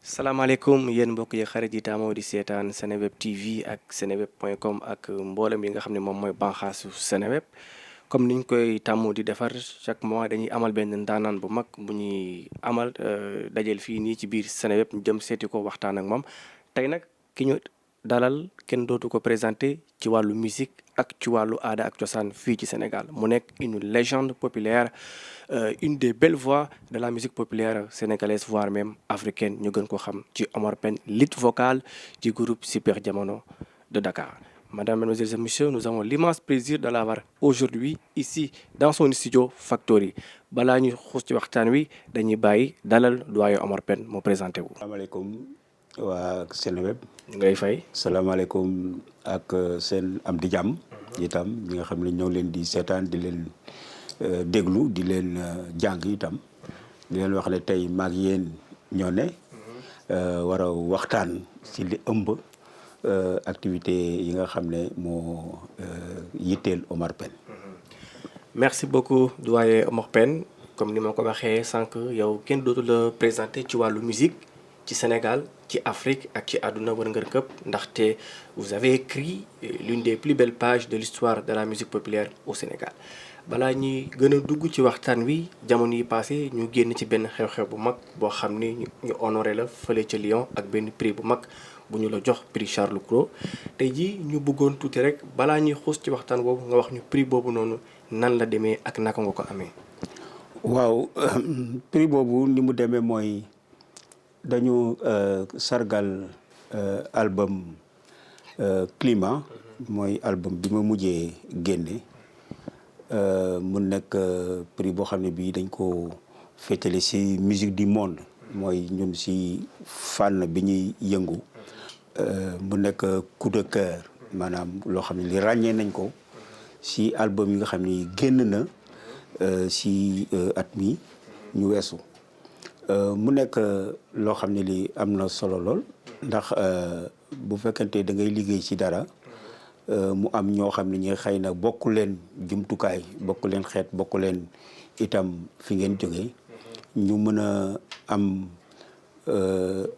salaamaaleykum yéen mbokk yi xarit yi taamoo di seetaan Seneweb TV ak seneweb.com ak mboolem yi nga xam ne moom mooy banxaasu Seneweb comme niñ koy tàmmu di defar chaque mois dañuy amal benn ndaanaan bu mag bu ñuy amal dajel fii nii ci biir Seneweb ñu jëm seeti ko waxtaan ak moom tey nag ki ñu dalal kenn dootu ko présenté ci wàllu musique ak ci wàllu aada ak cosaan fii ci Sénégal mu nekk une légende populaire une des belles voix de la musique populaire sénégalaise voire même africaine ñu gën ko xam ci Omar Pène lead vocal du groupe Super Diamono de Dakar. Madame, Mesdemoiselles et Messieurs, nous avons l'immense plaisir de l'avoir aujourd'hui ici dans son studio Factory balaa ñuy xuus ci waxtaan wi dañuy bàyyi dalal doyen Omar Pène mu présenté wu. salaamaaleykum waa Seneweb. ngay fay. salaamaaleykum ak seen am di jàmm. itam ñi nga xam ne ñoo leen di seetaan di leen déglu di leen jàng itam di leen wax ne tey maag yéen ñoo ne war a waxtaan ci li ëmb activité yi nga xam ne moo yitteel Omar Pène. merci beaucoup doyen Omar Pène comme ni ma ko waxee sànq yow kenn dootu la présenté ci wàllu musique ci Sénégal ci Afrique ak ci àdduna wërngër këpp ndaxte vous avez écrit l'une des plus belles pages de l'histoire de la musique populaire au Sénégal balaa ñuy gën a dugg ci waxtaan wi jamono yi passé ñu génn ci benn xew-xew bu mag boo xam ni ñu honoré la fële ca Lyon ak benn prix bu mag bu ñu la jox prix Charles Cros tey jii ñu bëggoon tuuti rek balaa ñuy xuus ci waxtaan boobu nga wax ñu prix boobu noonu nan la demee ak naka nga ko amee. waaw prix boobu ni mu demee mooy dañu sargal album Climat mooy album bi ma mujjee génne mu nekk prix boo xam ne bii dañ ko féetale ci musique du monde mooy ñun ci fànn bi ñuy yëngu mu nekk coup de cœur maanaam loo xam ne li ràññee nañ ko ci album yi nga xam ni génn na ci at mi ñu weesu mu nekk loo xam ne lii am na solo lool ndax bu fekkente da ngay liggéey ci dara mu am ñoo xam ne ñi xëy na bokku leen jumtukaay bokku leen xeet bokku leen itam fi ngeen jógee ñu mën a am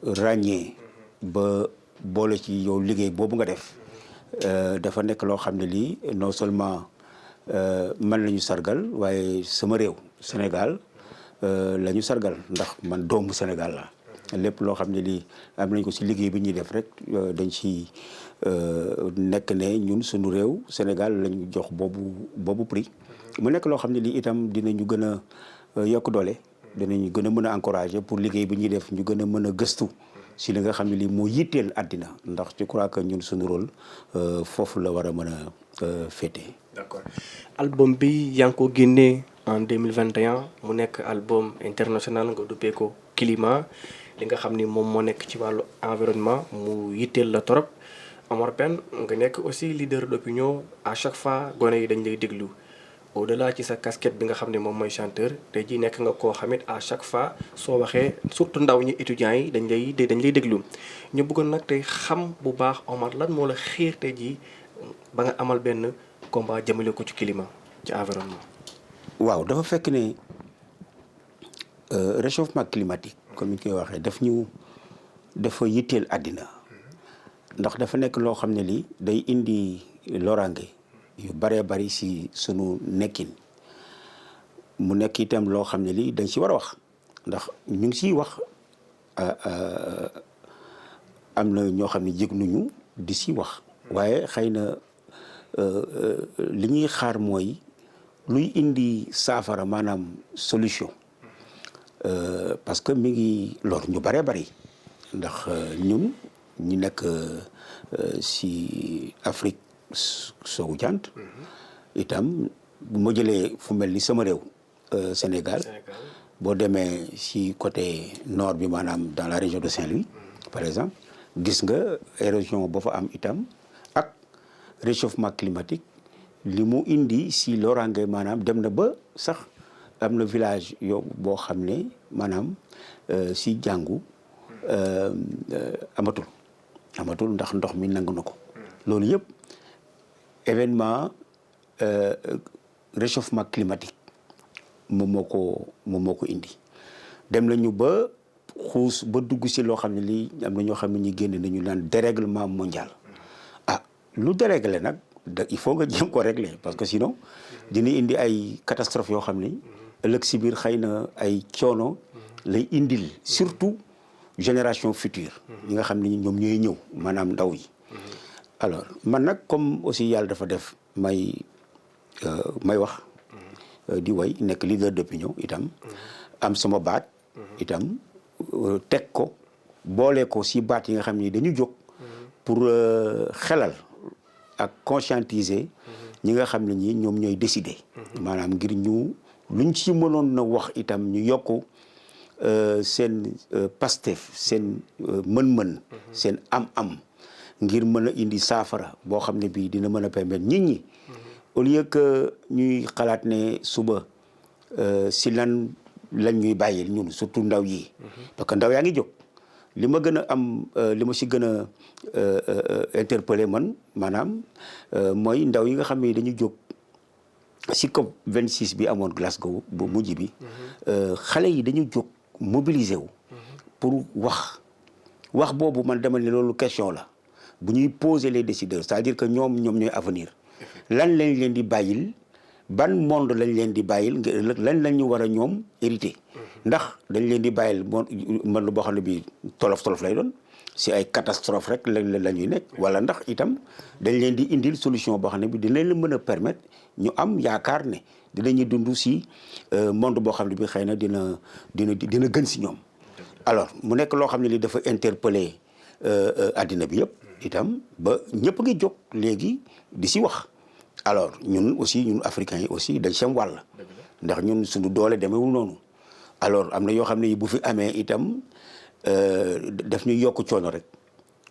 ràññee ba boole ci yow liggéey boobu nga def dafa nekk loo xam ne lii non seulement man la ñu sargal waaye sama réew Sénégal la ñu sargal ndax man doomu Sénégal la lépp loo xam ne lii am nañ ko ci liggéey bi ñuy def rek dañ ci nekk ne ñun suñu réew Sénégal lañu jox boobu prix mu nekk loo xam ne lii itam dinañu gën a yokk doole dinañu gën a mën a encourager pour liggéey bi ñuy def ñu gën a mën a gëstu ci li nga xam ne lii moo yitteel àddina ndax je crois que ñun suñu rôle foofu la war a mën a féete. d'accord album bi yaa ngi ko génnee en 2021 mu nekk album international nga duppee ko Climat li nga xam ni moom moo nekk ci wàllu environnement mu yitteel la trop Omar Pène nga nekk aussi leader d'opinion à chaque fois gone yi dañ lay déglu au-delà ci sa casquette bi nga xam ne moom mooy chanteur tey jii nekk nga koo xamit à chaque fois soo waxee surtout ndaw ñi étudiants yi dañ lay déglu ñu bëggoon nag tey xam bu baax Omar lan moo la xiir tey jii ba nga amal benn combat jëmale ko ci climat ci environnement. waaw dafa fekk ne réchauffement climatique comme ni koy waxee dafa yitteel àddina ndax dafa nekk loo xam ne lii day indi loraange yu baree bari ci sunu nekkin mu nekk itam loo xam ne lii dañ ci war a wax ndax ñu ngi ciy wax am na ñoo xam ne jég nuñu di ci wax waaye xëy na li ñuy xaar mooy luy indi saafara maanaam solution parce que mi ngi lor ñu baree bari ndax ñun ñi nekk ci Afrique soowu jant itam bu ma jëlee fu mel ni sama réew Sénégal boo demee ci côté nord bi maanaam dans la région de Saint-Louis par exemple gis nga érosion ba fa am itam ak réchauffement climatique li mu indi ci loraange maanaam dem na ba sax am na village yow boo xam ne maanaam ci jàngu amatul ndax ndox mi nangu na ko loolu yëpp événement réchauffement climatique moom moo ko indi dem nañu ba xuus ba dugg si loo xam ne lii am na ñoo xam ne ñu génn nañu naan dérèglement mondial lu déréglé nag il faut nga jéem ko régler parce que sinon dina indi ay catastrophe yoo xam ne ëllëg si biir xëy na ay coono lay indil surtout génération future ñi nga xam ne ñoom ñooy ñëw maanaam ndaw yi alors man nag comme aussi yàlla dafa def may wax di way nekk leader d'opinion itam am sama baat itam teg ko boole ko si baat yi nga xam ne dañu jóg pour xelal ak conscientiser ñi nga xam ne ñi ñoom ñooy décider maanaam ngir ñu luñ ci mënoon na wax itam ñu yokku seen pastef seen mën-mën seen am-am ngir mën a indi saafara boo xam ne bii dina mën a permettre nit ñi au lieu que ñuy xalaat ne suba si lañ ñuy bàyyil ñun surtout ndaw yi parce que ndaw yaa ngi jóg li ma gën a am li ma si gën a interpellé man maanaam mooy ndaw yi nga xam ne dañu jóg si COP 26 bi amoon Glasgow bu mujj bi xale yi dañu jóg mobiliser wu pour wax boobu man dama ne loolu question la bu ñuy poser les décideurs c'est-à-dire que ñoom ñooy avenir lan lañ leen di bàyyil ban monde lañ leen di bàyyil lan lañ ñu war a ñoom hérité ndax dañ leen di bàyyil man lu boo xam ne bii tolof lay doon si ay catastrophe rek la ñuy nekk wala ndax itam dañ leen di indil solution boo xam ne bi dinañ leen mën a permettre ñu am yaakaar ne dinañu dund si monde boo xam ne bi xëy na dina gën si ñoom alors mu nekk loo xam ne li dafa interpeller addina bi yëpp itam ba ñëpp ngi jóg léegi di si wax alors ñun africains yi aussi dañ seen wàll ndax ñun suñu doole demewul noonu alors am na yoo xam ne bu fi amee itam daf ñu yokk coono rek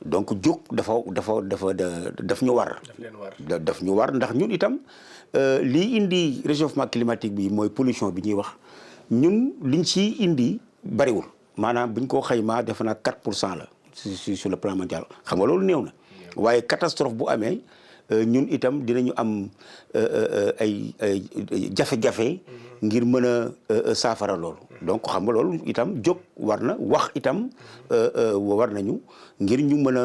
donc jóg daf ñu war daf ñu war ndax ñun itam lii indi réchauffement climatique bi mooy pollution bi ñuy wax ñun liñ ci indi bariwul maanaam buñ ko xaymaa defe naa 4% la sur le plan mondial xam nga loolu néew na waaye catastrophe bu amee ñun itam dinañu am ay jafe-jafe ngir mën a saafara loolu donc xam nga loolu itam jóg war na wax itam war nañu ngir ñu mën a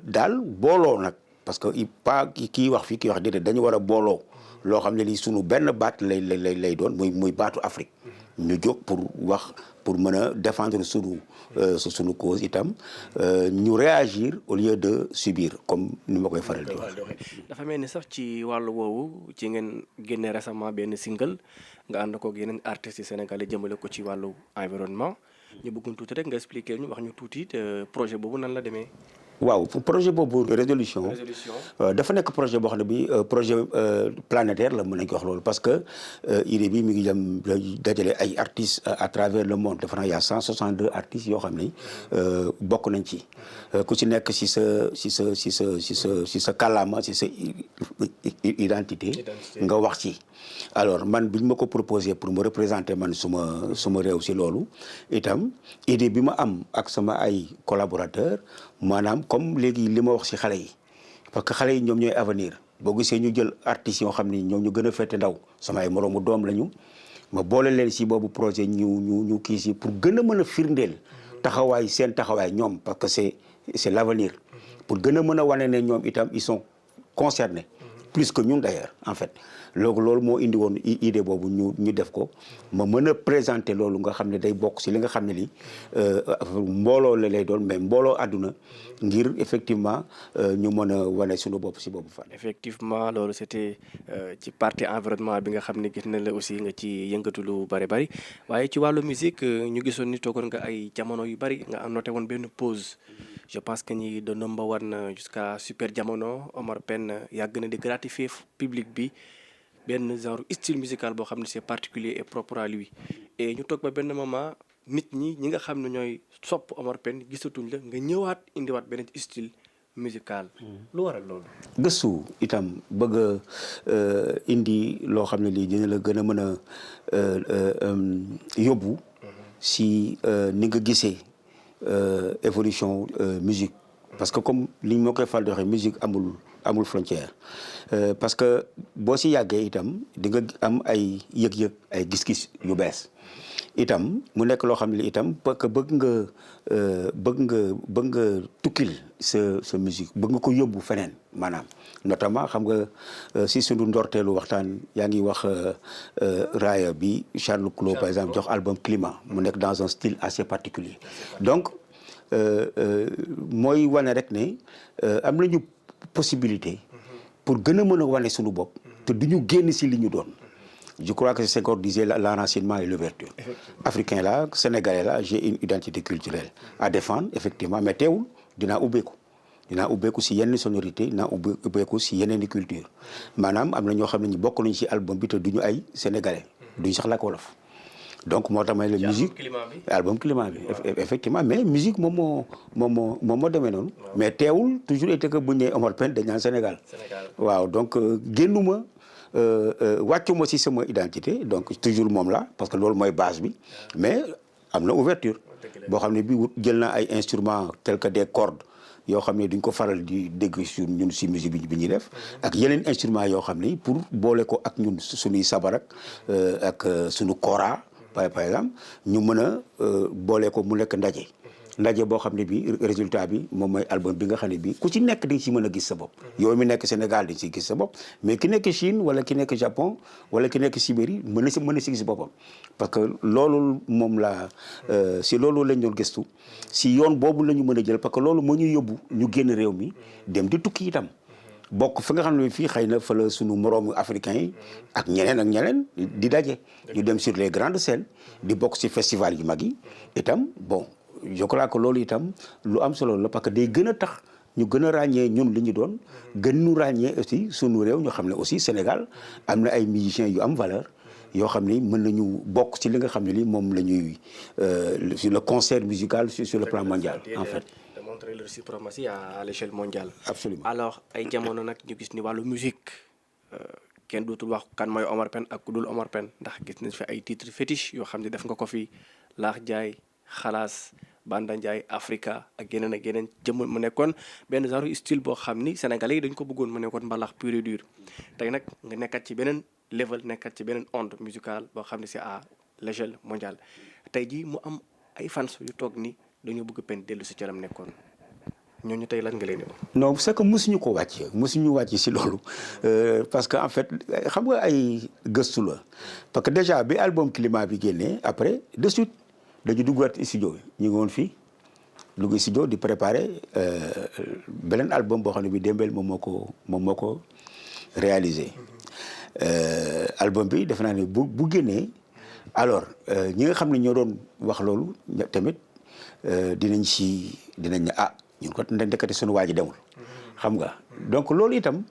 daal booloo nag parce que pas kii wax fii kii wax déedéet dañu war a booloo loo xam ne lii sunu benn baat lay doon muy baatu Afrique ñu jóg pour wax pour mën a défendre sunu cause itam ñu réagir au lieu de subir comme ni ma koy faral di wax. dafa mel ni sax ci wàllu woowu ci ngeen génne récemment benn single nga ànd ko yeneen artistes yi sénégalais jëmale ko ci wàllu environnement ñu bëggoon tuuti rek nga expliquer ñu wax ñu tuuti projet boobu nan la demee. waaw projet boobu résolution dafa nekk projet boo xam ne bi projet planétaire la mën nañ ko wax loolu parce que idée bi mi ngi dem dajale ay artistes à travers le monde dafa naa y a 162 artistes yoo xam ne bokk nañ ci ku ci nekk si sa kàllaama si sa identité nga wax ci alors man biñ ma ko proposé pour me représenter man suma réew si loolu itam idée bi ma am ak sama ay collaborateurs maanaam comme léegi li ma wax ci xale yi parce que xale yi ñoom ñooy avenir boo gisee ñu jël artistes yoo xam ni ñoom ñu gën a fete ndaw sama ay moroomu doom lañu ma boole leen ci boobu projet ñu kii ci pour gën a mën a firndeel seen taxawaay ñoom parce que c'est l'avenir pour gën a mën a wane ne ñoom itam ils sont concernés plus que ñun d'ailleurs en fait loolu moo indi woon idée boobu ñu def ko ma mën a présenter loolu nga xam ne day bokk ci li nga xam ne li mbooloo la lay doon mais mbooloo àdduna ngir effectivement ñu mën a wane suñu bopp ci boobu fan. effectivement loolu c'était ci partie environnement bi nga xam ne gis na la aussi nga ci yëngatu lu bari waaye ci wàllu musique ñu gisoon ni toogoon nga ay jamono yu bari nga noté woon benn pause. je pense que ñi de number one jusqu'à super jamono Omar Pène yàgg na di gratifier public bi benn genre style musical boo xam ne c'est particulier et propre à lui et ñu toog ba benn moment nit ñi nga xam ne ñooy sopp Omar Pène gisatuñ la nga ñëwaat indiwaat beneen style musical. lu waral loolu. gëstu itam bëgg a indi loo xam ne lii dina la gën a mën a yóbbu si ni nga gisee. Évolution musique parce que comme li moo koy fal di waxee musique amul frontière parce que boo si yàggee itam di nga am ay yëg-yëg ay gis-gis yu bees itam mu nekk loo xam ne itam parce que bëgg nga tukkil sa musique bëgg nga ko yóbbu feneen maanaam notamment xam nga si sunu ndorteelu waxtaan yaa ngi wax raaya bi Charles Cros par exemple jox album Climat mu nekk dans un style assez particulier donc mooy wane rek ne am nañu possibilité pour gën a mën a wane sunu bopp te du ñu génn si li ñu doon. Je crois que Senghor disait l'enracinement et l'ouverture. Africain là, Sénégalais là, j'ai une identité culturelle à défendre, effectivement, mais teewul dinaa ubbeeku si yenn sonorité dinaa ubbeeku si yeneen culture maanaam am na ñoo xam ne ñu bokk nañu si album bi te duñu ay Sénégalais duñu sax làkk wolof donc moo tax may la musique album climat bi effectivement mais musique moom moo demee noonu mais teewul toujours été que bu ñu nee Omar Pène dañ naan Sénégal waaw donc génnuma wàccuma si sama identité donc toujours moom la parce que loolu mooy base bi mais am na ouverture boo xam ne bi jël na ay instruments tels que des cordes yoo xam ne duñ ko faral di dégg sur ñun si musique bi ñuy def ak yeneen instruments yoo xam ne pour boole ko ak ñun suñuy sabar ak suñu kora par exemple ñu mën a boole ko mu nekk ndaje boo xam ne bi résultat bi moom mooy album bi nga xam ne bi ku ci nekk di nga ci mën a gis sa bopp yow mi nekk Sénégal di nga ci gis sa bopp mais ki nekk Chine wala ki nekk Japon wala ki nekk Sibérie mën a si gis boppam parce que loolu moom la si loolu lañ doon gëstu si yoon boobu la ñu mën a jël parce que loolu moo ñuy yóbbu ñu génn réew mi dem di tukki itam bokk fi nga xam ne fii xëy na fa la suñu moroomu africains yi ak ñeneen di daje ñu dem sur les grandes scènes di bokk si festival yu mag yi itam bon je crois que loolu itam lu am solo la parce que day gën a tax ñu gën a ràññee ñun li ñu doon gën ñu ràññee aussi sunu réew ñu xam ne aussi Sénégal am na ay musiciens yu am valeur yoo xam ni mën nañu bokk ci li nga xam ne li moom la ñuy sur le concert musical sur le plan mondial en fait. de montrer leur suprématie à l'échelle mondiale. Absolument. Alors ay jamono nag ñu gis ni wàllu musique kenn dootul wax kan mooy Omar Pène ak ku dul Omar Pène ndax gis nañ fi ay titres fétiches yoo xam ne def nga ko fi Laax Jaay Xalaas Banda Njaay Africa ak yeneen jëm mu nekkoon benn genre style boo xam ni sénégalais yi dañ ko bëggoon mu nekkoon mbalax pur et dur tey nag nga nekkat ci beneen level nekkat ci beneen onde musicale boo xam ne c'est à l'échelle mondiale tey jii mu am ay fans yu toog ni dañoo bëgg Pène dellu si calam nekkoon ñooñu tey lan nga leen di wax. non c'est que mosuñu wàcc si loolu parce que en fait xam nga ay gëstu la parce que déjà bi album Climat bi génnee après de suite dañu duggaat studio ñu ngi woon fii dugg studio di préparer beneen album boo xam ne bi Dembel moom moo ko réalisé album bi defe naa ne bu génnee alors ñi nga xam ne ñoo doon wax loolu tamit dinañ ne ñun ko ndekete suñu waa ji demul xam nga donc loolu itam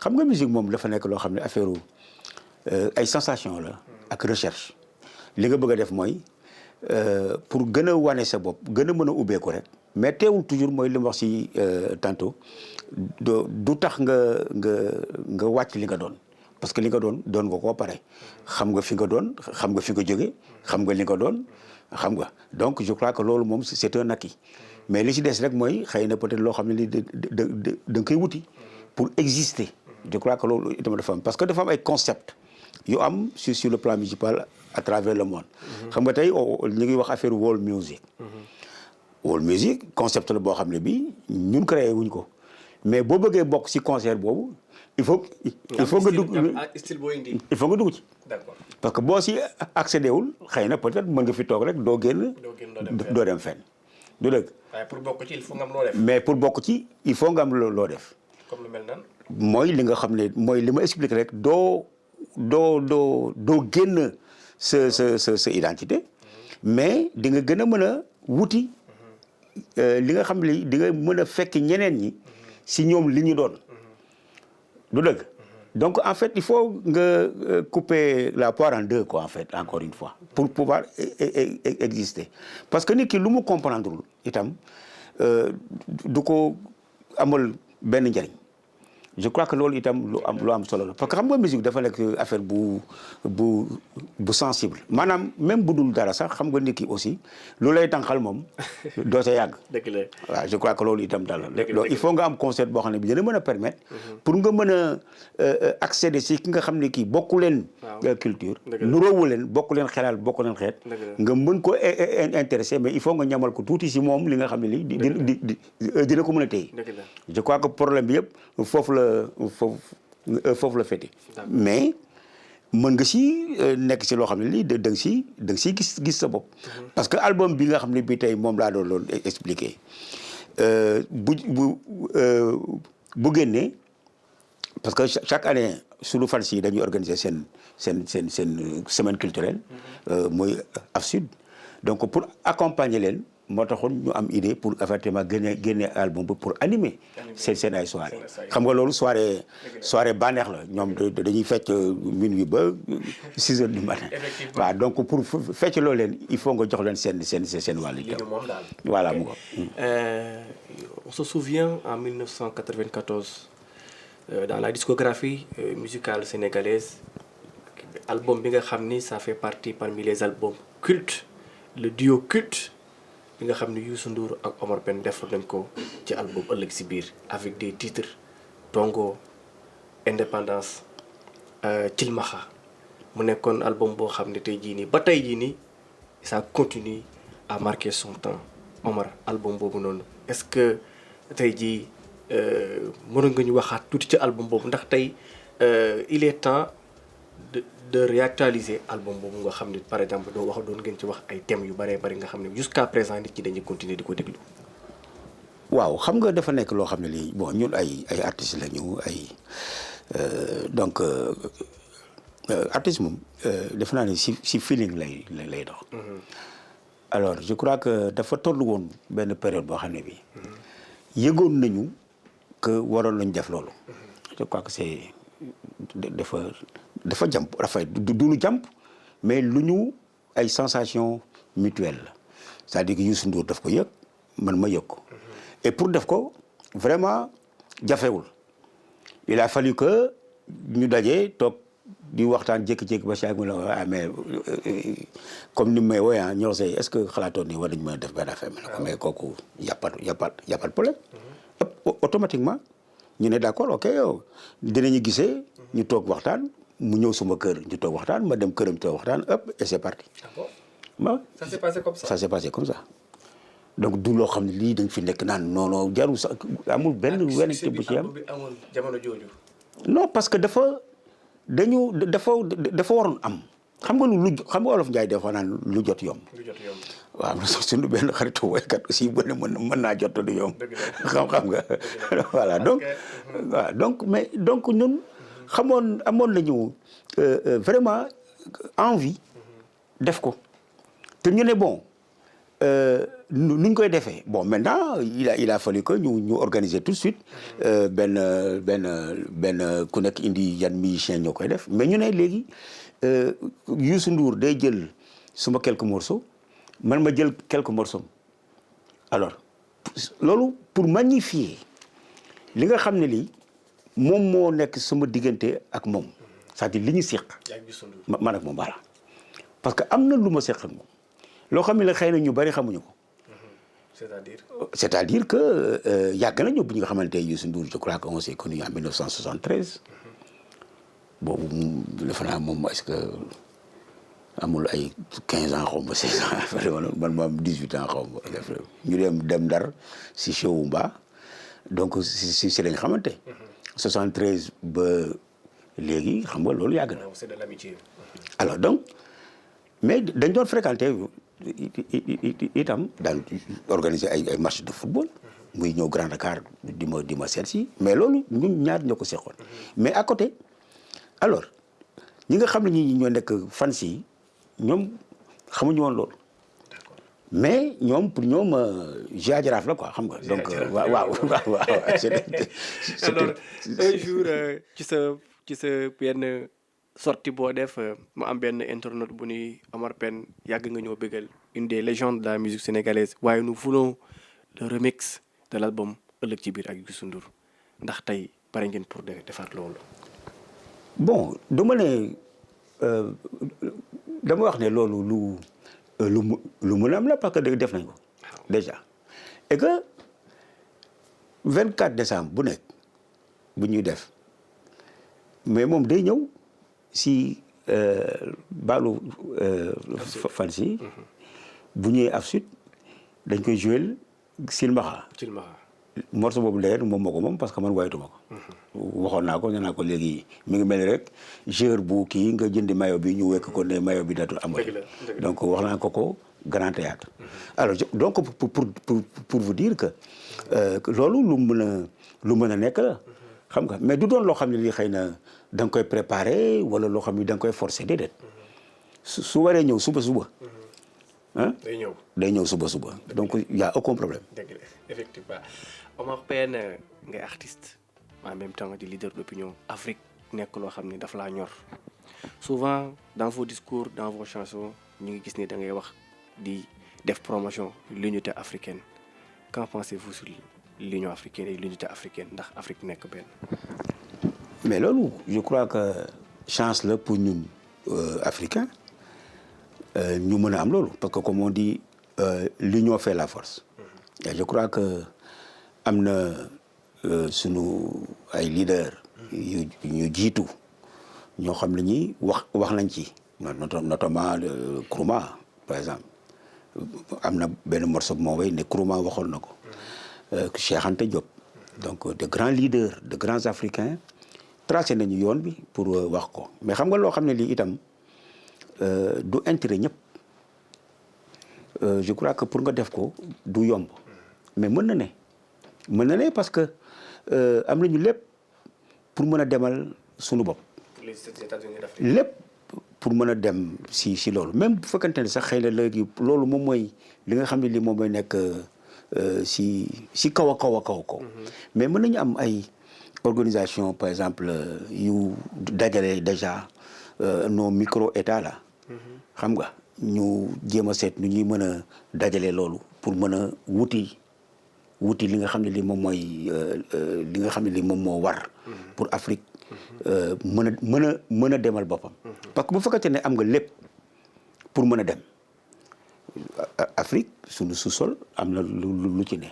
xam nga musique moom dafa nekk loo xam ne affaire ay sensation la ak recherche li nga bëgg a def mooy pour gën a wane sa bopp gën a mën a ubbeeku rek mais teewul toujours mooy li ma wax si tantôt du tax nga wàcc li nga doon parce que li nga doon nga koo pare xam nga fi nga doon xam nga fi nga jóge xam nga li nga doon xam nga donc je crois que loolu moom c'est un acquis mais li ci des rek mooy xëy na peut-être loo xam ne li da nga koy wuti pour exister je crois que loolu itam dafa am parce que dafa am ay concept yu am sur le plan musical à travers le monde xam nga tey ñu ngi wax affaire world music world music concept la boo xam ne bi ñun créé wuñ ko mais boo bëggee bokk ci concert boobu il faut nga dugg il faut nga dugg ci d'accord parce que boo ci accédé wul xëy na peut-être mën nga fi toog rek doo génn doo dem fenn du dëgg waaye pour bokk ci il faut nga am loo def mais pour bokk ci il faut nga am loo def comme lu mel nan mooy li nga xam ne mooy li ma expliqué rek doo génn sa identité mais di nga gën a mën a wuti li nga xam ne di nga mën a fekk ñeneen ñi si ñoom li ñu doon du dëgg donc en fait il faut nga couper la poire en deux quoi en fait encore une fois pour pouvoir exister parce que nit ki lu mu comprendre itam du ko amal benn njëriñ je crois que loolu itam lu am solo la parce que xam nga musique dafa nekk affaire bu sensible maanaam même bu dul dara sax xam nga nit ki aussi lu lay tànqal moom doo sa yàgg. dëgg la waaw je crois que loolu itam dal la il faut nga am concept boo xam ne bi dina mën a permettre pour nga mën a accéder si ki nga xam ne kii bokku leen culture nuróowu leen bokku leen xelal bokku leen xeet nga mën ko intéressé mais il faut nga ñamal ko tuuti si moom li nga xam ne li dina ko mën a téye je crois que problème bi yëpp foofu la féete mais mën nga si nekk si loo xam ne lii da nga si gis sa bopp parce que album bi nga xam ne bi tey moom laa doon expliquer bu génnee parce que chaque année suñu fans yi dañuy organiser seen semaine culturelle mooy AFSUD donc pour accompagner leen moo taxoon ñu am idée pour effectivement génne album bi pour animer seen ay soirée xam nga loolu soirée bànneex la ñoom dañuy fecc minuit ba 6 heures du matin waaw donc pour fecc loolu leen il faut nga jox leen seen wàllu voilà mu ko on se souvient en 1994 dans la discographie musicale sénégalaise album bi nga xam ni ça fait partie parmi les albums cultes le duo culte bi nga xam ne Youssou Ndour ak Omar Pène def nañ ko ci album ëllëg si biir avec des titres Tongo Indépendance Cilmaxa mu nekkoon album boo xam ne tey jii nii ba tey jii nii ça continue à marquer son temps Omar album boobu noonu est-ce que tey jii mënoon nga ñu waxaat tuuti ci album boobu ndax tey il est temps de réactualiser album boobu nga xam ne par exemple doon ngeen ci wax ay thèmes yu bëree bëri nga xam ne jusqu'à présent nit ñi dañuy continuer di ko déglu. waaw xam nga dafa nekk loo xam ne lii bon ñun ay artistes la ñu donc artiste moom def naa ne si feeling lay dox. alors je crois que dafa toll woon benn période boo xam ne bi yëgoon nañu que waroon nañ def loolu. je crois que c'est dafa jàmp dafay du lu jàmp mais lu ñu ay sensation mutuelle la c'est-à-dire que Youssou Ndour daf ko yëg man ma yëg ko et pour def ko vraiment jafewul il a fallu que ñu dajee toog di waxtaan jékki-jékki ba chaque mu la mais comme ni may woowee ñoo say est-ce que xalaatoon ni war nañu mën a def benn affaire ma ne ko mais kooku y a pas de problème automatiquement ñu ne d'accord ok yow dinañu gisee ñu toog waxtaan mu ñëw suma kër ñu toog waxtaan ma dem këram toog waxtaan hop et c'est parti. ça s'est passé comme ça. ça s'est passé comme ça donc du loo xam ne lii dañ fi nekk naan non jarul sax amul benn wenn ci bu ci am amul jamono jooju. non parce que dafa waroon am xam nga olof Njaay dafa naan lu jot yomb. waaw suñu benn xaritu woykat aussi mën naa jot du yomb. xam nga voilà donc. waaw donc ñun amoon nañu vraiment envie def ko te ñu ne bon nuñ koy defee bon maintenant il a fallu que ñu organiser tout de suite benn ku nekk indi yan musicien ñoo koy def mais ñu ne léegi Youssou Ndour day jël suma quelques morceaux man ma jël quelques morceaux alors loolu pour magnifier li nga xam ne lii moom moo nekk sama diggante ak moom c'est-à-dire li ñu seq man ak moom voilà parce que am na lu ma seq ak moom loo xam ne la xëy na ñu bari xamuñu ko c'est-à-dire que yàgg nañu bi ñu nga xamante ne Youssou Ndour je crois que on s'est connu en 1973 boobu defe naa moom est-ce que amul ay 15 ans xaw ma 16 ans man ma am 18 ans xaw ma ñu dem Ndar si show Mba donc si lañ xamante 73 ba léegi xam nga loolu yàgg na. c'est de l'amitié. alors donc mais dañ doon fréquenter itam daan organiser ay match de football muy ñëw Grand Dakar di ma seet si mais loolu ñun ñaar ñoo ko seqoon mais à côté alors ñi nga xam ne ñi ñoo nekk fans yi ñoom xamuñu woon loolu mais ñoom pour ñoom jaraaf la quoi xam nga donc waaw alors un jour ci sa benn sortie boo def mu am benn internaute bu ni Omar Pène yàgg nga ñoo bëggal une des légendes de la musique sénégalaise waaye nous voulons le remix de l'album ëllëg ci biir ak Youssou Ndour ndax tey pare ngeen pour defar loolu. bon dama ne dama wax ne loolu lu mën a am la parce que def nañ ko déjà et que 24 décembre bu nekk bu ñuy def mais moom day ñëw si baalu fan si bu ñëwee af sud dañ koy jouer Silmaxa morceau boobu d'ailleurs moom moo ko moom parce que man waytuma ko waxoon naa ko nee naa ko léegi mi ngi mel ni rek joueur bu kii nga jëndi maillot bi ñu wekk ko ne maillot bi datul amati donc wax naa ko grand théâtre alors donc pour vous dire que loolu lu mën a nekk la xam nga mais du doon loo xam ne lii xëy na da nga koy préparer wala loo xam ne da nga koy forcer déedéet su waree ñëw suba ah day ñëw suba donc y a aucun problème. dëgg la effectivement Omar Pène ngay artiste en même temps di leader d'opinion Afrique nekk loo xam ne daf laa ñor souvent dans vos discours dans vos chansons ñu ngi gis ni da ngay wax di def promotion l'unité africaine qu'en pensez-vous sur l'union africaine et l'unité africaine ndax Afrique nekk benn. mais loolu je crois que chance la pour ñun africains ñu mën a am loolu parce que comme on dit l'union fait la force. et je crois que am na sunu ay leaders yu ñu jiitu ñoo xam ne ñi wax nañ ci notamment Nkrumah par exemple am na benn morceau bu moo way ne Nkrumah waxoon na ko Cheikh Anta Diop donc de grands leaders de grands africains tracé nañu yoon bi pour wax ko mais xam nga loo xam ne lii itam du intérêt ñëpp je crois que pour nga def ko du yomb mais mën na ne parce que am nañu lépp pour mën a demal sunu bopp. lépp pour mën a dem si loolu même bu fekkante ne sax xëy na léegi loolu moom mooy li nga xam ne lii moom mooy nekk si kaw mais mën nañu am ay organisation par exemple yu dajale déjà nos micro états là. xam nga ñu jéem a seet nu ñuy mën a dajale loolu pour mën a wuti li nga xam ne li moom mooy li nga xam ne li moom moo war pour Afrique mën a demal boppam parce que bu fekkente ne am nga lépp pour mën a dem Afrique suñu sous-sol am na lu ci ne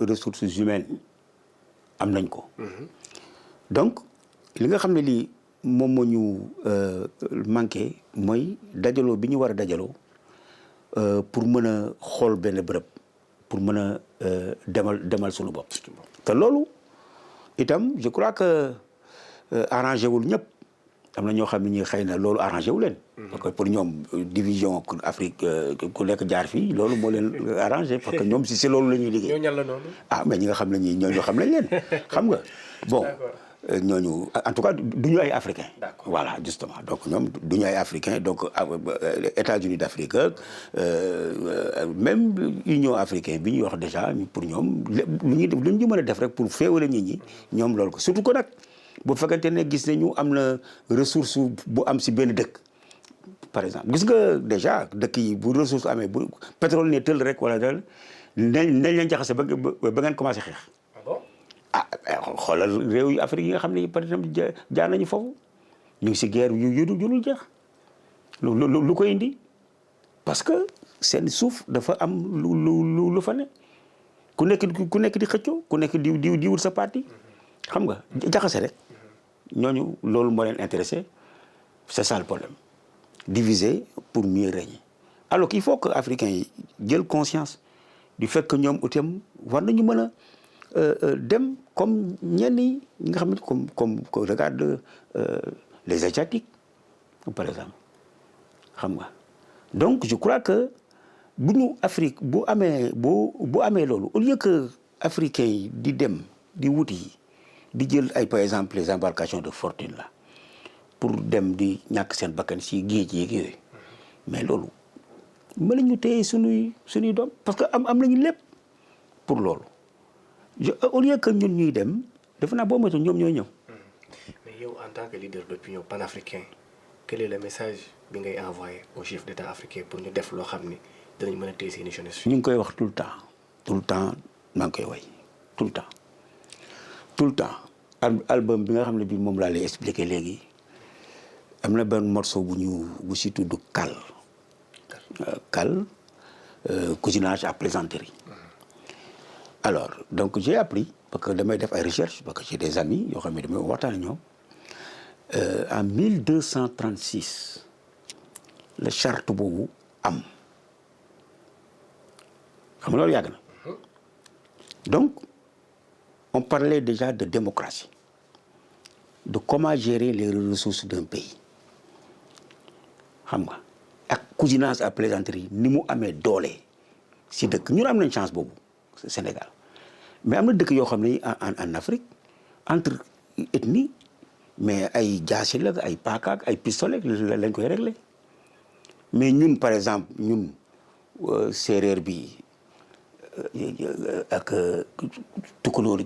ressources humaines am nañ ko donc li nga xam ne lii moom moo ñu manqué mooy dajaloo bi ñu war a dajaloo pour mën a xool benn bërëb pour mën a demal suñu bopp te loolu itam je crois que arrangé wul ñëpp am na ñoo xam ne ñi xëy na loolu arrangé wu leen parce que pour ñoom division Afrique ku nekk jaar fii loolu moo leen arrangé parce que ñoom si loolu la ñuy liggéey. ñoo ñan la noonu. mais ñi nga xam ne ñi ñooñu xam nañ leen xam nga bon ñooñu en tout cas du ñu ay africains. voilà justement donc ñoom du ñu ay africains donc États-Unis d'Afrique même Union africaine bi ñuy wax déjà pour ñoom lu ñu mën a def rek pour féewale nit ñi ñoom loolu ko surtout que nag bu fekkente ne gis nañu am na ressource bu am si benn dëkk par exemple gis nga déjà dëkk yi bu ressource amee bu pétrole ne tël rek wala dal nañ leen jaxase ba ngeen commencé xeex. xoolal réew yu Afrique yi nga xam ne par exemple jaar nañu foofu ñu ngi si guerre yu dul jeex lu koy indi parce que seen suuf dafa am lu fa ne ku nekk di xëccoo ku nekk di wut sa parti xam nga jaxase rek ñooñu loolu moo leen intéressé c'est ça le problème diviser pour mieux régner alors qu'il faut que africains yi jël conscience du fait que ñoom itam war nañu mën a dem comme ñenn ñi nga xam ne comme regarde les Asiatiques par exemple xam nga donc je crois que bu ñu Afrique bu amee loolu au lieu que africains yi di dem di wuti di jël ay par exemple les embarcations de fortune là pour dem di ñàkk seen bakkan si géej yeeg yooyu mais loolu mën nañu téye suñuy doom parce que am nañu lépp pour loolu. au lieu que ñun ñuy dem defe naa boo moytu ñoom ñooy ñëw. mais yow en tant que leader d'opinion panafricain quel est le message bi ngay envoyé aux chefs d'État africains pour ñu def loo xam ni dinañ mën a téye seeni jeunesse. ñu ngi koy wax tout le temps maa ngi koy way tout le temps tout le temps. album bi nga xam ne bi moom laa lay expliquer léegi am na benn morceau bu si tudd Kal. Kal cousinage à plaisanterie. Alors donc j'ai appris parce que damay def ay recherche parce que j'ai des amis yoo xam ne damay waxtaan ak ñoom en 1236 la charte boobu am xam nga loolu yàgg na donc on parlait déjà de démocratie de comment gérer les ressources d'un pays xam nga ak cousinage à plaisanterie ni mu amee doole si dëkk ñun am nañ chance boobu Sénégal mais am na dëkk yoo xam ne en Afrique entre ethnie mais ay jaasi la ay paakaak ay pistolet lañ koy régler mais ñun par exemple ñun séeréer bi ak tukulóor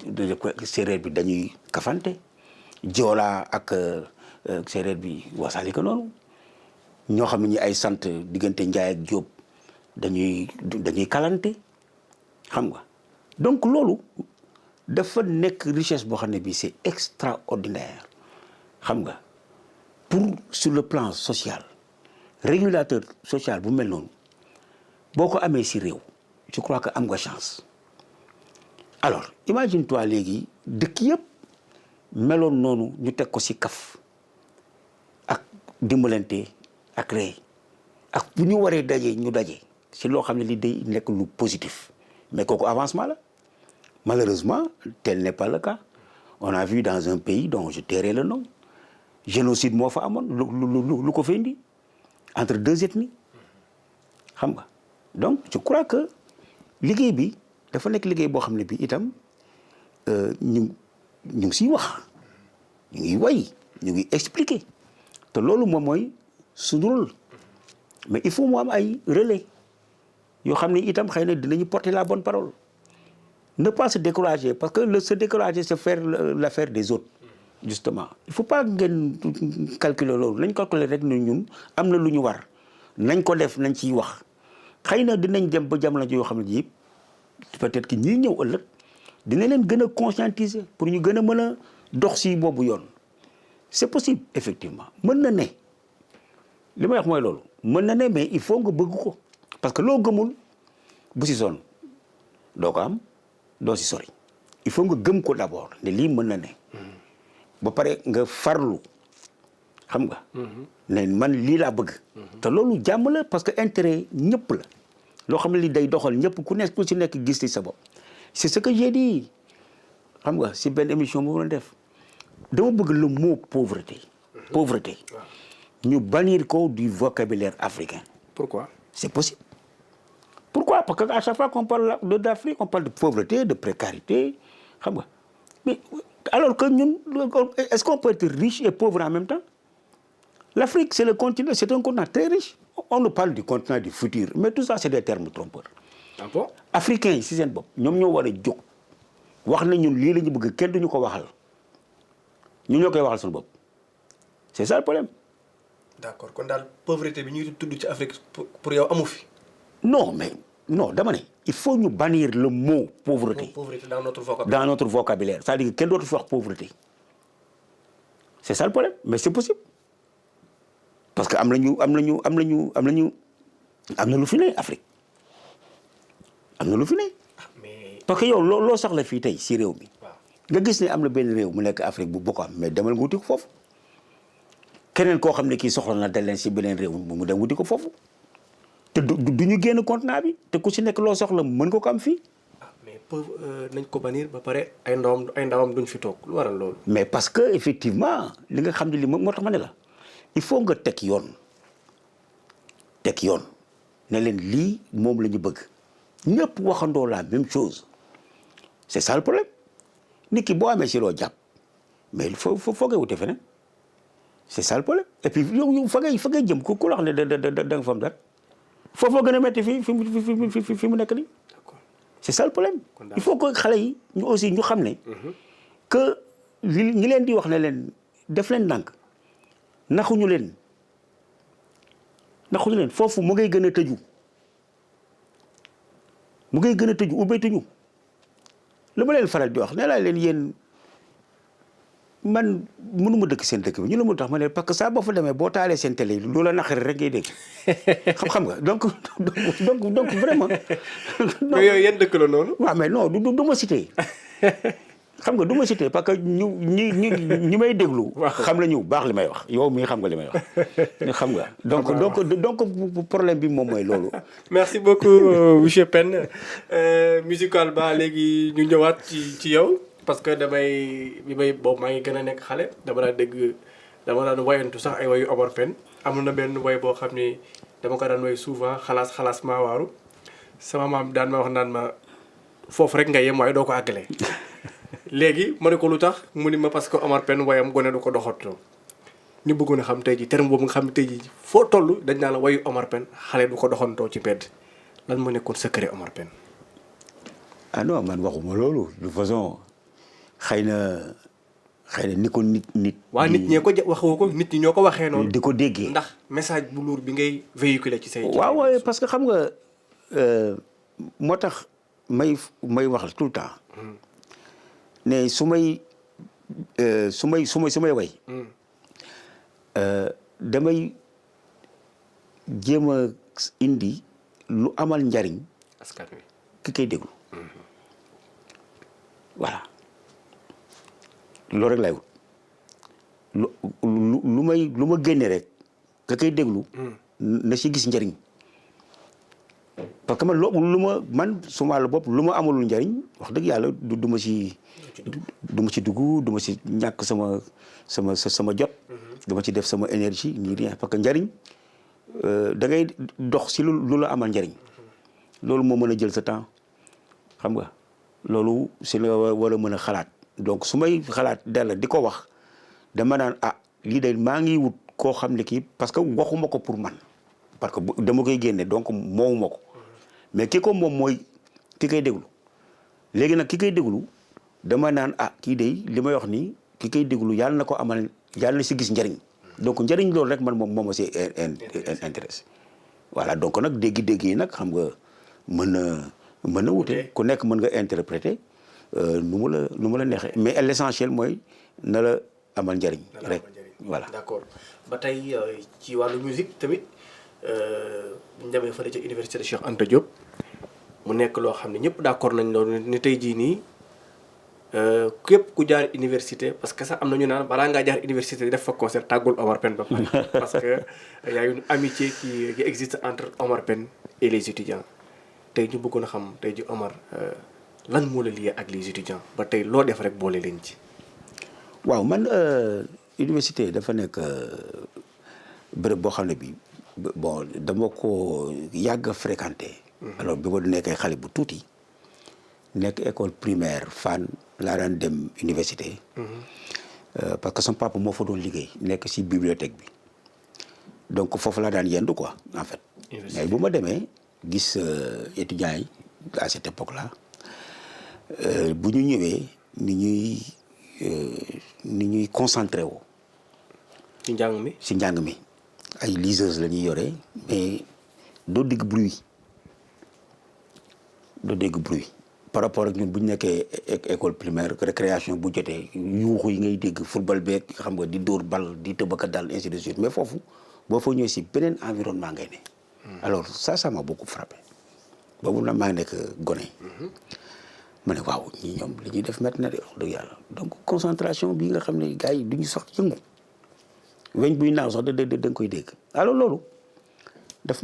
séeréer bi dañuy kafante joolaa ak séeréer bi wasaali ko noonu ñoo xam ne ñi ay sant diggante Njaay ak Jóob dañuy kalante xam nga donc loolu dafa nekk richesse boo xam ne bii c'est extraordinaire xam nga pour sur le plan social régulateur social bu mel noonu boo ko amee si réew je crois que am nga chance alors imagine toi léegi dëkk yëpp meloon noonu ñu teg ko si kaf ak dimbalante ak rey ak bu ñu waree daje ñu daje si loo xam ne li day nekk lu positif mais kooku avancement la malheureusement tel n'est pas le cas on a vu dans un pays dont je tairai le nom génocide moo fa amoon lu ko fa indi entre deux ethnies xam nga donc je crois que liggéey bi dafa nekk liggéey boo xam ne bi itam ñu ngi siy wax ñu ngi way ñu ngi expliquer te loolu moom mooy suñu rôle mais il faut mu am ay relais yoo xam ne itam xëy na dinañu porter la bonne parole ne pas se décourager parce que se décourager c'est faire l'affaire des autres justement il faut pas ngeen calculer loolu nañ calculer rek ne ñun am na lu ñu war nañ ko def nañ ciy wax xëy na dinañ dem ba jamono yoo xam ne ji peut-être que ñiy ñëw ëllëg dina leen gën a conscientiser pour ñu gën a mën a dox si boobu yoon c'est possible effectivement mën na ne li may wax mooy loolu mën na ne mais il faut nga bëgg ko parce que loo gëmul bu si sonn doo ko am doo si sori il faut nga gëm ko d'abord ne lii mën na ne ba pare nga farlu xam nga ne man lii laa bëgg te loolu jàmm la parce que intérêt ñëpp la loo xam ne li day doxal ñëpp ku si nekk gis ci sa bopp c'est ce que j'ai dit xam nga si benn émission boobu la def dama bëgg le mot pauvreté ñu bannir ko du vocabulaire africain. Pourquoi? C'est possible. Pourquoi? Parce qu'à chaque fois qu'on parle d'Afrique, on parle de pauvreté, de précarité, xam nga mais alors que ñun est-ce qu'on peut être riche et pauvre en même temps? L'Afrique c'est le continent, c'est un continent très riche. On nous parle du continent du futur mais tout ça c'est des termes trompeurs. Ah bon? Africains yi si seen bopp ñoom ñoo war a jóg wax na ñun lii la ñu bëgg kenn duñu ko waxal ñun ñoo koy waxal suñu bopp c'est ça le problème. D'accord kon daal pauvreté bi ñuy tudd ci Afrique pour yow amu fi. Non mais non dama ne il faut ñu bannir le mot pauvreté. Pauvreté dans notre vocabulaire. Dans notre vocabulaire c'est-à-dire que kenn dootu fi wax pauvreté c'est ça le problème mais c'est possible parce que am na lu fi ne Afrique am na lu fi ne. mais parce que yow loo soxla fii tey si réew mi. nga gis ne am na benn réew mu nekk Afrique bu bokk am mais demal nga wuti ko foofu keneen koo xam ne kii soxla na dal leen si beneen réew mu dem wuti ko foofu te du ñu génn continent bi te ku si nekk loo soxla mën ko am fii. mais nañ ko bannir ba pare ay ndawam duñ fi toog lu waral loolu. mais parce que effectivement li nga xam ne li moo tax ma ne la il faut nga teg yoon ne leen lii moom la ñu bëgg ñëpp waxandoo la même chose c'est ça le problème nit ki boo amee si loo jàpp mais il faut nga wute feneen c'est ça le problème et puis yow fa ngay jëm ku la wax ne da nga fa am dara foofoo gën a métti fi mu nekk nii. C'est ça le problème. Il faut que xale yi ñu aussi ñu xam ne que ñi leen di wax ne leen def leen ndànk naxuñu leen foofu mu ngay gën a tëju ubbeetuñu lu ma leen faral di wax nee naa leen yéen man mënuma dëkk seen dëkk bi ñu la mu tax ma ne parce que saa boo fa demee boo taalee seen télé lu la naqari rek ngay dégg xam nga donc vraiment. mais yooyu yan dëkk la noonu. waaw mais non du ma cité xam nga du ma cité parce que ñi may déglu. xam nañu bu baax li may wax yow mii xam nga li may wax xam nga. donc problème bi moom mooy loolu. merci beaucoup monsieur Pène musical ba léegi ñu ñëwaat ci yow. parce que bi may boobu maa ngi gën a nekk xale dama daan wayantu sax ay wayu Omar Pène amoon na benn way boo xam ni dama ko daan way souvent xalaas maa waaru sama maam daan ma wax naan ma foofu rek nga yem waaye doo ko àggale léegi ma ne ko lu tax mu ni ma parce que Omar Pène wayam gone du ko doxatoo ñu bëggoon a xam tey ji terme boobu nga xam ne tey ji foo toll dañ naa la wayu Omar Pène xale du ko doxantoo ci mbedd lan moo nekkoon secret Omar Pène. ah non man waxuma loolu de toute façon. xëy na ni ko nit. waa nit ñee ko waxoo ko nit ñi ñoo ko waxee noonu. di ko déggee ndax message bu lourd bi ngay véhiculer ci say. waaw parce que xam nga moo tax may wax tout le temps. ne su may way. damay jéem a indi lu amal njariñ. askan wi ki koy déglu. voilà. loolu rek laay wut lu ma génne rek ka koy déglu. na si gis njëriñ. parce que man suma la bopp lu ma amalul njëriñ wax dëgg yàlla du ma si dugg du ma si ñàkk sama jot. du ma ci def sama énergie ni rien parce que njëriñ da ngay dox si lu la amal njëriñ. loolu moo mën a jël sa temps xam nga loolu si la war a mën a xalaat. donc su may xalaat dell di ko wax dama naan lii de maa ngi wut koo xam ne kii parce que waxuma ko pour man parce que dama koy génne donc moomuma ko mais ki ko moom mooy ki koy déglu léegi nag ki koy déglu dama naan kii de li may wax nii ki koy déglu yàlla na ko amal yàlla na si gis njëriñ donc njëriñ loolu rek man moom ma si intéressé voilà donc nag dégg-dégg yi nag xam nga mën na wute ku nekk mën nga interpréter nu mu la neexee mais l'essentiel mooy na la amal njëriñ rek voilà. d'accord ba tey ci wàllu musique tamit bu ñu demee fële ca université de Cheikh Anta Diop mu nekk loo xam ne ñëpp d'accord nañ loolu ni tey jii nii képp ku jaar université parce que sax am na ñu naan balaa ngaa jaar université def fa concert tàggul Omar Pène ba pare parce que y a une amitié qui existe entre Omar Pène et les étudiants tey ñu bëggoon a xam tey ji Omar. lan moo la lié ak les étudiants ba tey loo def rek boole leen ci. waaw man université dafa nekk bërëb boo xam ne bi bon dama ko yàgg a fréquenté. alors bi ma nekkee xale bu tuuti nekk école primaire Fann laa daan dem université. parce que sama papa moo fa doon liggéey nekk ci bibliothèque bi donc foofu laa daan yendu quoi en fait. mais bu ma demee gis étudiants yi à cette époque là. bu ñu ñëwee ni ñuy concentré woo. ci njàng mi. ay liseuses la ñuy yore mais doo dégg bruit par rapport ak ñun bu ñu nekkee école primaire récréation bu jotee yuuxu yi ngay dégg football beeg xam nga di dóor bal di tëbaka dal ainsi de suite mais foofu boo fa ñëwee si beneen environnement ngay ne. alors ça m'a beaucoup frappé boobu nag maa ngi nekk gone. ma ne waaw ñii ñoom li ñuy def métti na de wax dëgg yàlla donc concentration bi nga xam ne gars yi du ñu sax yëngu weñ buy naaw sax da nga koy dégg alors loolu daf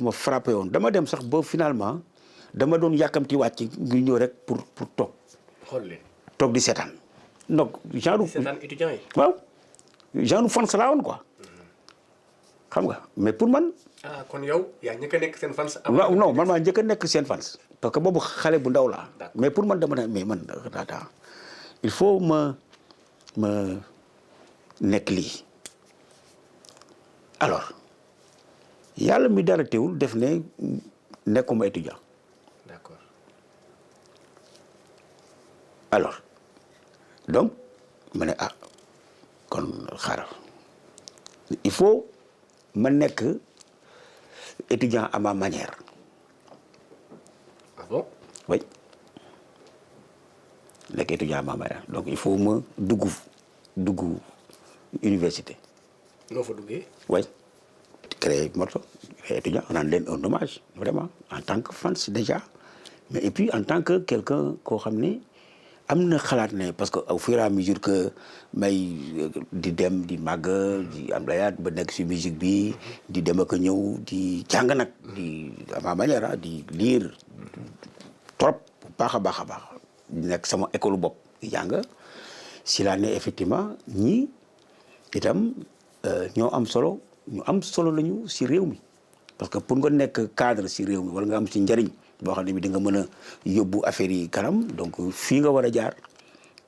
ma frappé woon dama dem sax ba finalement dama doon yàkkamti wàcc ngi ñëw rek pour toog. xool leen toog di seetaan donc genre. seetaan étudiants yi. waaw genre fans laa woon quoi xam nga mais pour man. kon yow yaa njëkk a nekk seen fans. waaw non man maa njëkk a nekk seen fans. parce que boobu xale bu ndaw laa. mais pour man dama ne mais man daa il faut ma nekk lii alors yàlla mi dara teewul def ne nekkuma étudiant. d'accord. alors donc ma ne kon xaaral il faut ma nekk étudiant à ma manière. bon. oui nekk étudiant Bambey donc il faut ma dugg université. noo fa duggee. oui créé morceau créé étudiant on a leen un hommage vraiment en tant que fans déjà mais et puis en tant que quelqu'un koo xam ne am na xalaat ne parce que au fur et à mesure que may di dem di màgg di am layaat ba nekk si musique bi di dem ak a ñëw di jàng nag di à ma manière di lire trop bu baax a baax a baax di nekk sama école bopp di jàng si laa ne effectivement ñii itam ñoo am solo ñu am solo lañu si réew mi parce que pour nga nekk cadre si réew mi wala nga am si njëriñ boo xam ne bi di nga mën a yóbbu affaire yi kanam donc fii nga war a jaar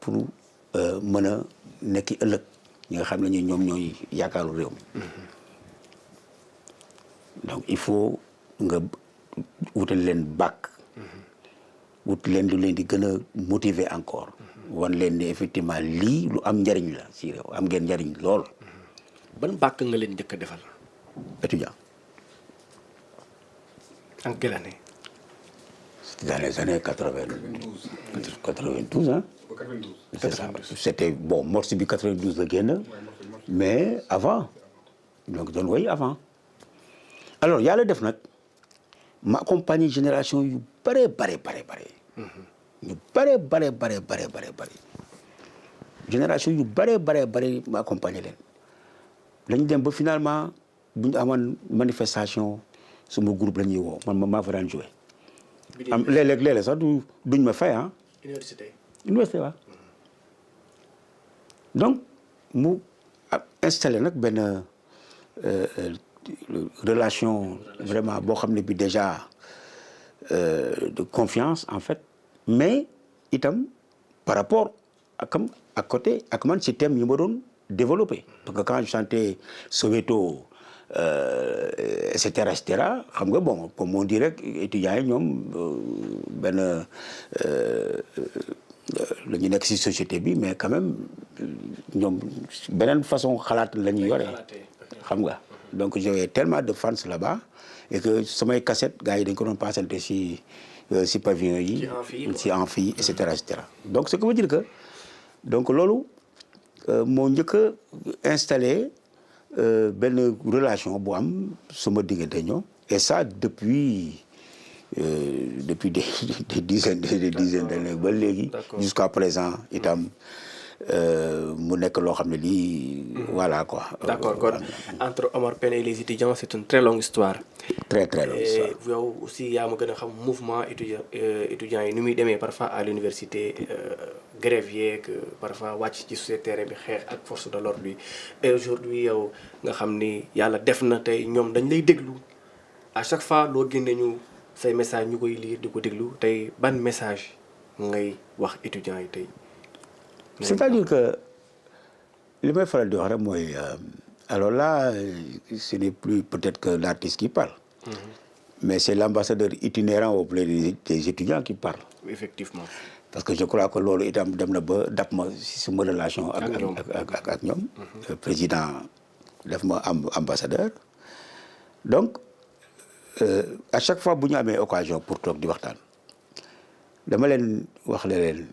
pour mën a nekki ëllëg ñi nga xam ne ñoom ñooy yaakaaru réew mi donc il faut nga wutal leen bac wut leen lu leen di gën a motiver encore wan leen ne effectivement lii lu am njëriñ la si réew am ngeen njëriñ lool. ban bac nga leen njëkk a defal. étudiant. en quelle année. Dans les années 92. 92, hein? 92. C'est ça. C'était, bon, morceau bi 92 la génn, mais avant. Donc, doon woy avant. Alors, yàlla def nag ma accompagné génération yu bare. ñu bare. Génération yu bare ma accompagné leen. Lañu dem ba finalement bu ñu amoon manifestation suma groupe la ñuy woo man maa fa daan joué. am léeg-léeg sax duñ ma fay ah. université waaw. donc mu installé nag benn relation vraiment boo xam ne bi déjà de confiance en fait mais itam par rapport à côté ak man si thème yi ma doon développé parce que quand je chantais Soweto et cetera xam nga bon comme on dirait étudiants yi ñoom benn la ñu nekk ci société bi mais quand même ñoom beneen façon xalaat la ñu yore xam nga donc j'avais tellement de fans là-bas et que samay cassette gars yi dañ ko doon passante ci pavillon yi ci amphi et cetera donc ce qui veut dire que donc loolu moo njëkk a installé benn relation bu am suma diggante ñoom et ça depuis des dizaines d'années ba léegi jusqu'à présent itam mu nekk loo xam ne lii voilà quoi. D'accord kon entre Omar Pène et les étudiants c'est une très longue histoire. Très longue histoire. yow aussi yaa ma gën a xam mouvement étudiants yi ni muy demee parfois à l'université grève yeeg parfois wàcc ci sur terrain bi xeex ak force de l'ordre bi et aujourd'hui yow nga xam ni yàlla def na tey ñoom dañ lay déglu à chaque fois loo génne ñu say message ñu koy lire di ko déglu tey ban message ngay wax étudiants yi tey. C'est-à-dire que li may faral di wax rek mooy alors là ce n'est plus peut-être que l'artiste qui parle. Mais c'est l'ambassadeur itinérant auprès des étudiants qui parle. Effectivement. Parce que je crois que loolu itam dem na ba dab ma si suma relation ak ñoom. Président def ma ambassadeur. Donc à chaque fois bu ñu amee occasion pour toog di waxtaan dama leen wax leen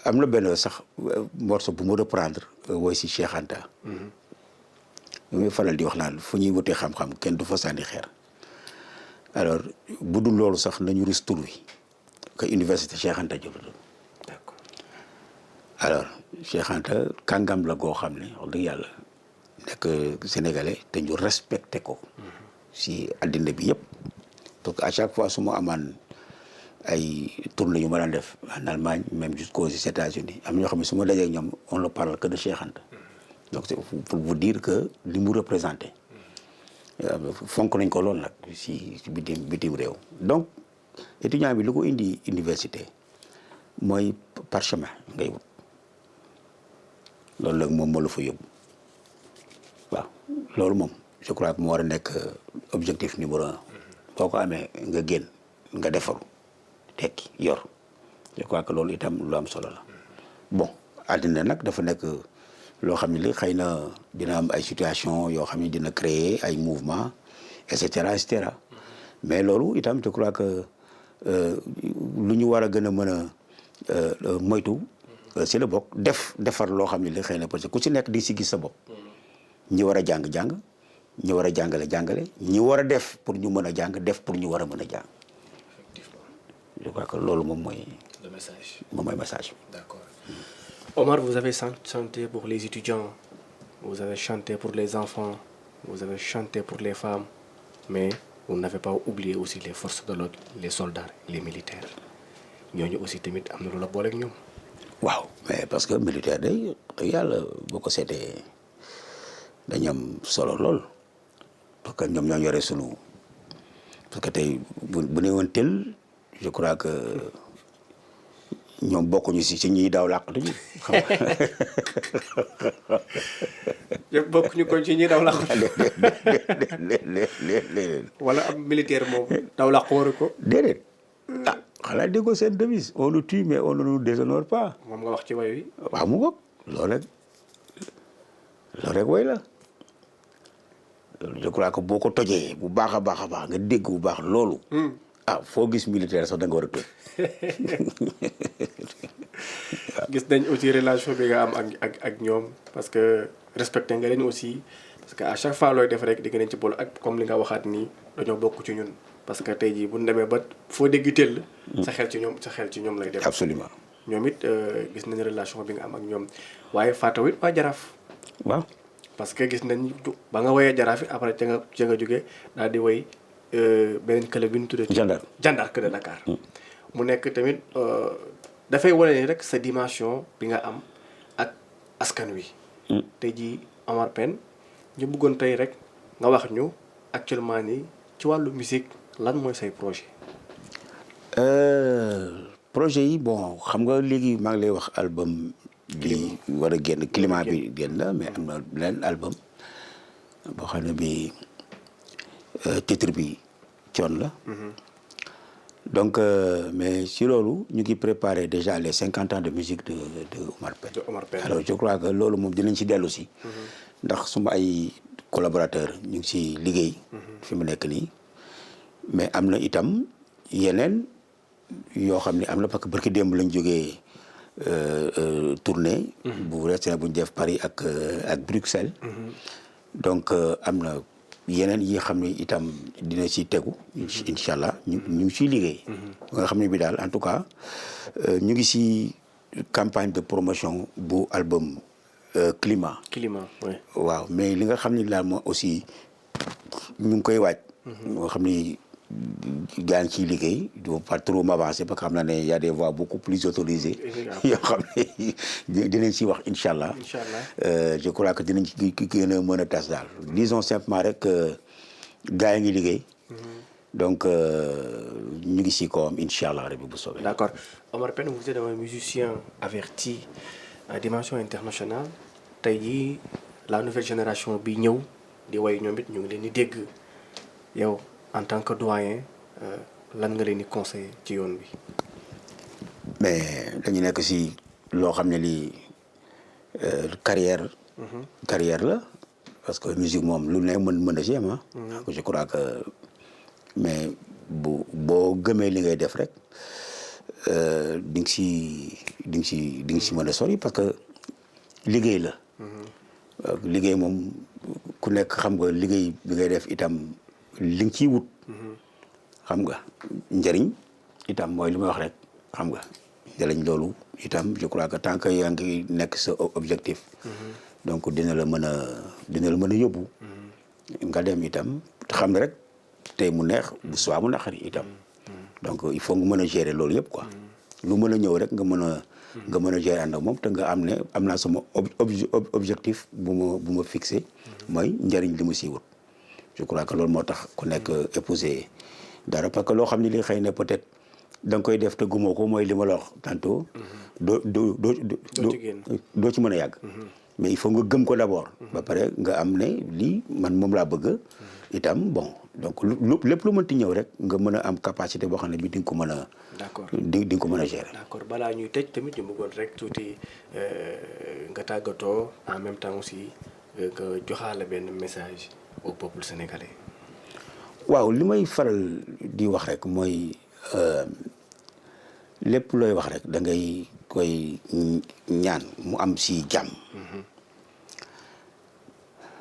am na benn sax morceau bu mu reprendre woy si Cheikh Anta. ñu muy faral di wax naan fu ñuy wutee xam-xam kenn du fa sànni xeer. alors bu dul loolu sax nañu rus tur wi que université Cheikh Anta Diop la. D'accord. Alors Cheikh Anta kàngam la goo xam ne wax dëgg yàlla nekk sénégalais te ñu respecté ko. si addina bi yëpp. parce que à chaque fois su ma amaan ay tournée yu ma daan def en Allemagne même jusqu'aux États-Unis am ñoo xam ne su ma dajee ak ñoom on ne parle que de Cheikh Anta. donc c'est pour vous dire que li mu représenté fonk nañ ko loolu nag si bitim réew. donc étudiant bi lu ko indi université mooy parchemin ngay wut loolu nag moom moo la fa yóbbu waaw loolu moom je crois que moo war a nekk objectif numéro 1. boo ko amee nga génn nga defaru tekki yor je crois que loolu itam lu am solo la bon àddina nag dafa nekk loo xam ne li xëy na dina am ay situation yoo xam ne dina créer ay mouvement et cetera mais loolu itam je crois que lu ñu war a gën a mën a moytu si la bokk defar loo xam ne li xëy na parce que ku si nekk di si gis sa bopp ñi war a jàng ñi war a jàngale ñi war a def pour ñu mën a jàng def pour ñu war a mën a jàng. Effectivement. Je crois que loolu moom mooy. Le message. moom mooy message. D'accord. Omar, vous avez chanté pour les étudiants, vous avez chanté pour les enfants, vous avez chanté pour les femmes, mais vous n'avez pas oublié aussi les forces de l'ordre, les soldats, les militaires. ñooñu aussi tamit am na lu la boole ak ñoom. waaw mais parce que militaire day yàlla boo ko seetee dañu am solo lool parce que ñoom ñoo yore sunu parce que tey bu ne woon tel je crois que ñoom bokkuñu si ñuy daaw làqatu ñu xam nga. yëpp bokkuñu ko ci ñi daw làqu. wala am militaire moom daw làqu waru ko. déedéet ah xanaa déggoo seen devise on nous tue mais on ne nous déshonore pas. moom nga wax ci way wi. waaw mu ngoog loolu rek way la loolu je crois que boo ko tojee bu baax a baax nga dégg bu baax loolu. ah foo gis militaire sax da nga war a toj. gis nañ aussi relation bi nga am ak ñoom parce que respecté nga leen aussi parce que à chaque fois looy def rek di nga leen ci boole ak comme li nga waxaat nii dañoo bokk ci ñun parce que tey jii bu ñu demee ba foo dégg teel. sa xel ci ñoom lay def. absolument ñoom it gis nañ relation bi nga am ak ñoom waaye Fatou it waa Jaraaf. waaw parce que gis nañ ba nga woyee Jaraaf it après ca nga jógee daal di woy beneen club bi ñu tuddee. Jeanne d'Arc de Dakar. mu nekk tamit dafay wane ni rek sa dimension bi nga am ak askan wi. tey jii Omar Pène ñu bëggoon tey rek nga wax ñu actuellement nii ci wàllu musique lan mooy say projet. projet yi bon xam nga léegi maa ngi lay wax album bi war a génn climat bi génn la mais am na beneen album boo xam ne bi titre bi Thione la. donc mais si loolu ñu ngi préparer déjà les 50 ans de musique de Omar Pène. Alors je crois que loolu moom dinañ ci dellu si. ndax suma ay collaborateurs ñu ngi si liggéey. fi mu nekk nii mais am na itam yeneen yoo xam ne am na parce que barki démb lañ jógee tournée. bu resté bu ñu def Paris ak Bruxelles. donc am na yeneen yi xam ne itam dina ci tegu. incha allah ñu ngi ciy liggéey. nga xam ne bi daal en tout cas ñu ngi ci campagne de promotion bu album climat. oui. waaw mais li nga xam ne daal moo aussi ñu ngi koy waaj. moo xam ni gaa ngi ciy liggéey du pas trop m'avancer parce que xam naa ne y a des voix beaucoup plus autorisées. yoo xam ne dinañ ci wax incha allah. je crois que dinañ ci gën a mën a tas daal. disons simplement rek gaa yi ngi liggéey. donc ñu ngi ci kawam incha allah rabi bu soobee. d'accord Omar Pène vous êtes un musicien averti à dimension internationale tey jii la nouvelle génération bi ñëw di way ñoom it ñu ngi leen di dégg yow en tant que doyen lan nga leen di conseiller ci yoon bi. mais dañu nekk ci loo xam ne lii carrière. carrière la parce que musique moom lu ne mën na ci am je crois que mais boo gëmee li ngay def rek di nga ci mën a sori parce que liggéey la. liggéey moom ku nekk xam nga liggéey bi ngay def itam li nga ciy wut. xam nga njëriñ itam mooy li may wax rek xam nga njëriñ loolu itam je crois que tant que yaa ngi nekk sa objectif. donc dina la mën a yóbbu. nga dem itam xam ne rek tey mu neex bu subaa mu naqari itam. donc il faut nga mën a gérer loolu yëpp quoi. lu mën a ñëw rek nga mën a gérer ànd ak moom te nga am naa sama objectif bu ma fixé. mooy njëriñ li mu siy wut. je crois que loolu moo tax ku nekk épouser dara parce que loo xam ne li xëy na peut-être da nga koy def te gumoo ko mooy li ma la wax tantôt. doo ci mën a yàgg. mais il faut nga gëm ko d'abord. ba pare nga am ne lii man moom laa bëgg. itam bon donc lépp lu mënti ñëw rek nga mën a am capacité boo xam ne bi di nga ko mën a. d'accord di nga ko mën a gérer. d'accord balaa ñuy tëj tamit ñu bëggoon rek tuuti nga tàggatoo en même temps aussi nga joxaale benn message au peuple sénégalais. waaw li may faral di wax rek mooy lépp looy wax rek da ngay koy ñaan mu am si jàmm.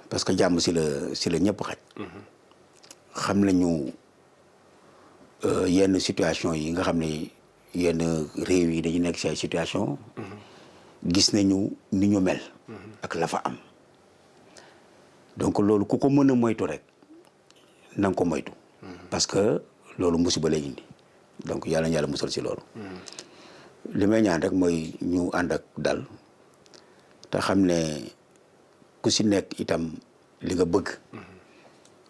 parce que jàmm si la ñëpp xaj. xam nañu yenn situation yi nga xam ne yenn réew yi dañu nekk si ay situation gis nañu ni ñu mel. ak la fa am. donc loolu ku ko mën a moytu rek na nga ko moytu. parce que loolu musiba lay indi. donc yàlla na yàlla musal si loolu. li may ñaan rek mooy ñu ànd ak dal te xam ne ku si nekk itam li nga bëgg.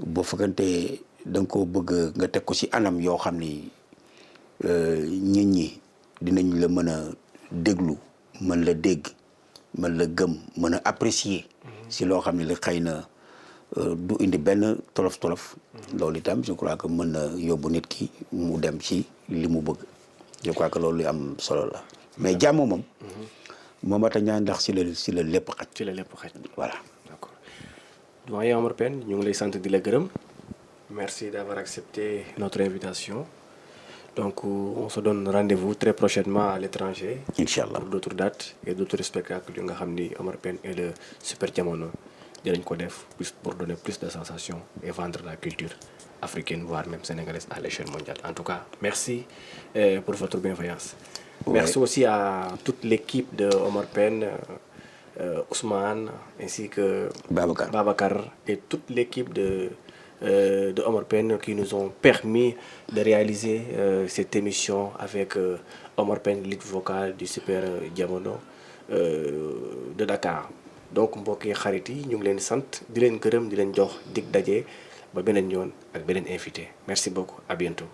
boo fekkante da nga koo bëgg nga teg ko si anam yoo xam ni nit ñi dinañ la mën a déglu mën la dégg mën la gëm mën a apprécier. si loo xam ne li xëy na du indi benn tolof-tolof. loolu itam je crois que mën na yóbbu nit ki mu dem ci li mu bëgg. je crois que loolu lu am solo la mais jàmm moom. moom ata ñaan ndax si la lépp xaj. ci la lépp xaj. voilà. d'accord doyen Omar Pène ñu ngi lay sant di la gërëm. merci d'avoir accepté notre invitation. donc on se donne rendez-vous très prochainement à l'étranger. Inch'Allah. pour d'autres dates et d'autres spectacles yu nga xam ni Omar Pène et le Super Diamono dinañ ko def plus pour donner plus de sensations et vendre la culture africaine voire même sénégalaise à l'échelle mondiale. En tout cas merci pour votre bienveillance. Ouais. Merci aussi à toute l'équipe de Omar Pène, Ousmane ainsi que Babacar et toute l'équipe de Omar Pène qui nous ont permis de réaliser cette émission avec Omar Pène, lead vocal du Super Diamono de Dakar. donc mbokki xarit yi ñu ngi leen sant di leen gërëm di leen jox dig daje ba beneen yoon ak beneen invité merci beaucoup à bientôt.